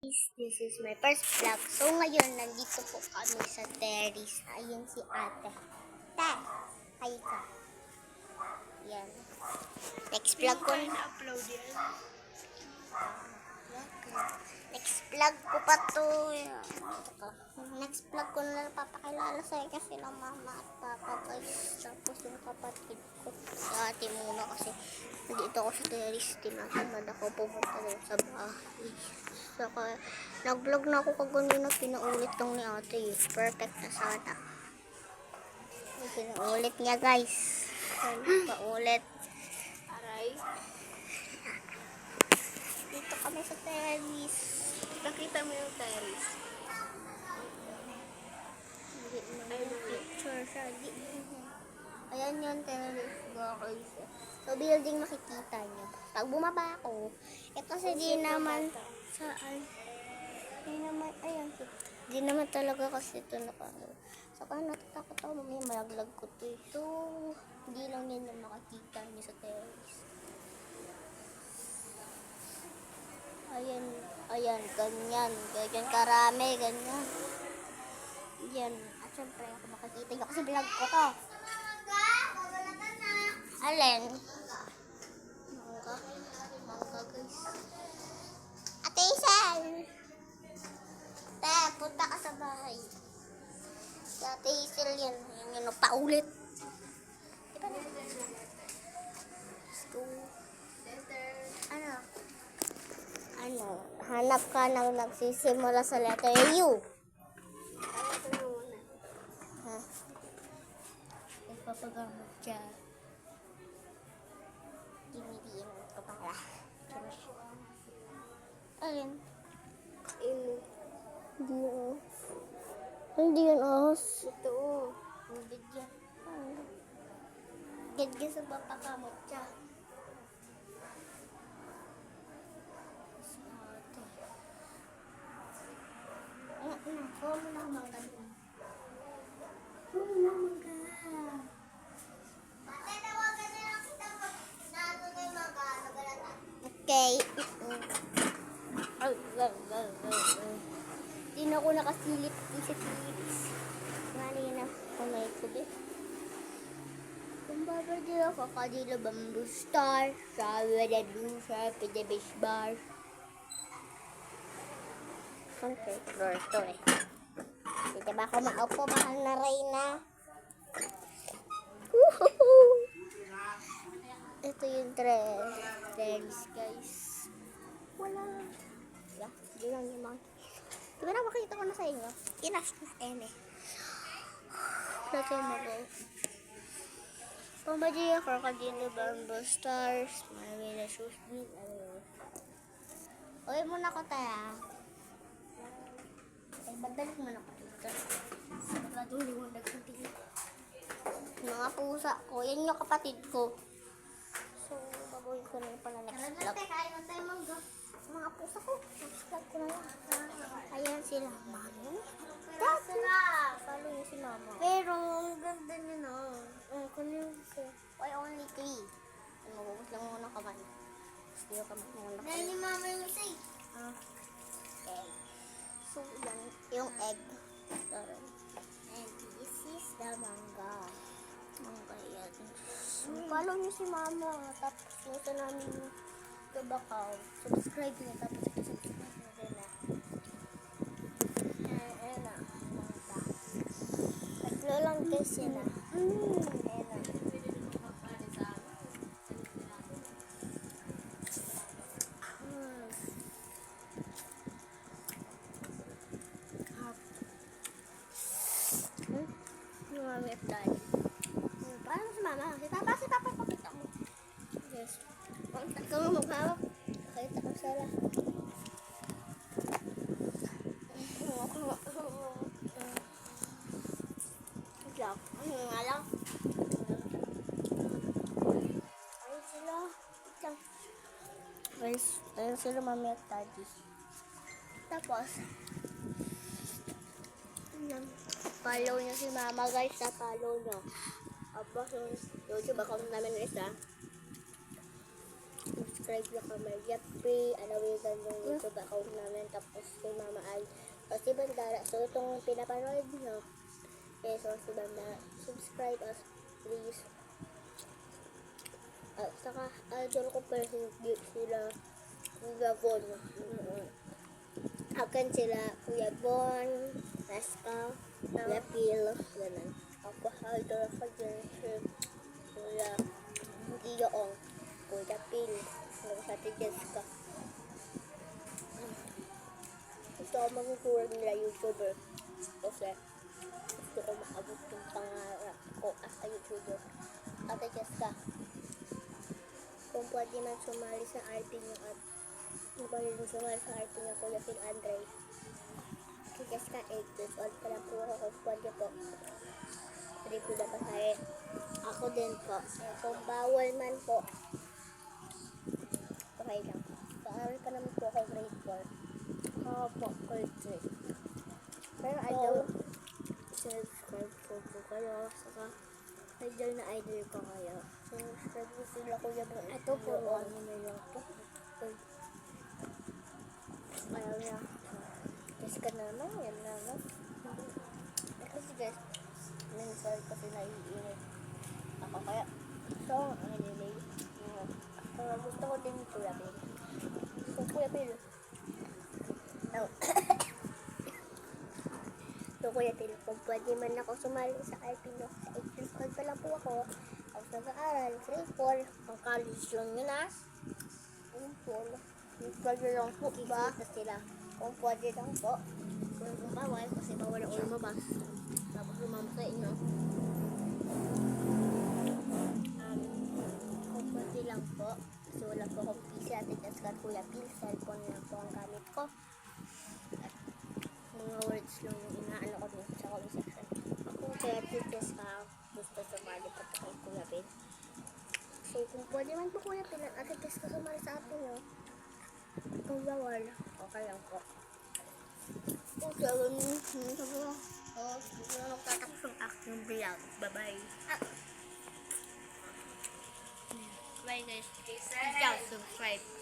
This is my first vlog. So ngayon, nandito po kami sa terrace. Ayun si ate. Te, hi ka. Yan. Next vlog ko. upload yan. Next vlog ko pa to. Next vlog ko na papakilala sa'yo kasi ng mama at papa guys. Tapos yung kapatid ko. Si ate muna kasi nandito ako sa terrace. Tinatamad ako pumunta doon sa bahay. Saka nag-vlog na ako kaganina. Pinaulit lang ni ate. Perfect na sana. Pinaulit niya guys. Paulit. Aray. Dito kami sa terrace. Nakita mo yung terrace. Hindi naman yung picture siya. Ayan yung terrace guys. So building makikita niyo. Pag bumaba ako, kasi di naman saan. Di naman, ayan. Di naman talaga kasi ito nakano. Saka natatakot ako mamaya malaglag ko to. Ito, hindi lang yan yung makikita niyo sa terrace. Ayan, ayan, ganyan. Ganyan karami, ganyan. Yan. At syempre, ako makikita nyo kasi vlog ko to. Alin? Mangga. Mangga, guys. Ate Isel! Te, punta ka sa bahay. Si Ate Isel yan. Yan yung paulit. Diba na? Let's go. Ano? Ano? Hanap ka ng nagsisimula sa letter U. Ha? Nagpapagamot siya. Dinidiin ko pala. Ayun. Hindi yun. Hindi yun ahos. Ito. Ang bigyan. Gagyan sa papagamot siya. Kuha mo ng mangga doon. Kuha mo ng mangga. Okay. Hindi na ako nakasilip. Isip-silip. Kanina. Kamay ko din. Kung babadil ako, kadila bamboo star. Sabi na blue sharp in the beach bar. Okay, floor to eh. Dito ba ako maupo, mahal na Reyna? Woohoo! Ito yung terrace, guys. Wala. Yeah, di lang yung mga... Di ba na makita ko na sa inyo? Enough na, eme. Lagay mo ko. Pambadi ako, kadino bamboo stars. Marami na shoes. Uwi muna ko tayo. Badalik mo na ko dito. Siguraduhin mo nagsabihin. Mga pusa ko. Yan yung kapatid ko. So, babuhin ko na yung pala next vlog. Kain na tayo mangga. Mga pusa ko. Next vlog ko na lang. Ayan sila. Mami. Dati. Follow niyo si mama. Pero, ang ganda niya na. Kung yung why only 3? Magubos lang muna kamay. Gusto yung kamay muna. Dahil ni mama yung isa eh. Okay. So, yan, yung egg. And this is the mangga. Mangga yan. So, follow nyo si mama. Tapos, nito namin yung kabakaw. Subscribe nyo. Tapos, subscribe nyo rin na. Ayan na. Mangga. Tatlo lang kasi na. Ayan na. Mami at daddy. Paano si mama? Si papa pakita mo. Yes. Pakita ka mo maghawak. Pakita ko sila. Ano nga lang? Ayun sila. Ayun sila mami at daddy. Tapos, follow nyo si mama guys, sa follow nyo. Tapos yung YouTube account namin isa. subscribe nyo kami Jeffrey, alawigan yung YouTube account namin, tapos kay Mama Ay, o si Bandara. So itong pinapanood nyo, so si Bandara, subscribe us please. At saka, idol ko pa sila Kuya Bon. Akin sila Kuya Bon, Raska, Kuya Pil, ganun. Ako idol ako dyan si Kuya Giyoong, Kuya Pil, sa Ate Jessica. Gusto ko magtuturo nila YouTuber kasi gusto ko maabot yung pangarap ko as a YouTuber. Ate Jessica, kung pwede man sumali sa RT niyo at pwede man sumali sa RT niyo Kuya Phil Andre. Si Jessica 8 years old pa lang po ako, kung pwede po. Pwede po dapat tayo. Ako din po. Kung bawal man po, okay lang. Paaral ka naman po ako grade 4. Oo po, grade 3. Pero idol, subscribe po kayo. Saka, idol na idol ko kayo. Subscribe po sila Kuya Bon. Ito po, ano na lang po. Ayaw niya. Jessica naman, yan naman. Kasi guys, minsan kasi naiinit ako kaya. So, anyway, gusto ko din Kuya Phil. So, Kuya Phil. No. So, Kuya Phil, kung pwede man ako sumali sa Alpino, sa 8 years old pa lang po ako. Ako nag-aaral, grade 4. Ang college lang yun ah. Kung pwede lang po, ba? Sila. Kung pwede lang po. Kung bawal, kasi bawal ako lumabas. Tapos lumabas sa inyo. Kung pwede lang po. Kasi wala po akong PC at itaskat Kuya Phil. Cellphone lang po ang gamit ko. At mga words lang yung inaano ko dun sa comment section. Kung kaya titas ka, gusto sumali pa kay Kuya Phil. So kung pwede man po Kuya Phil, at titas ka sumali sa atin nyo. Kung bawal, okay lang po. Kung gawin mo, sabi mo, gusto na magtatapos ang action vlog. Bye-bye. Bye guys. Please subscribe.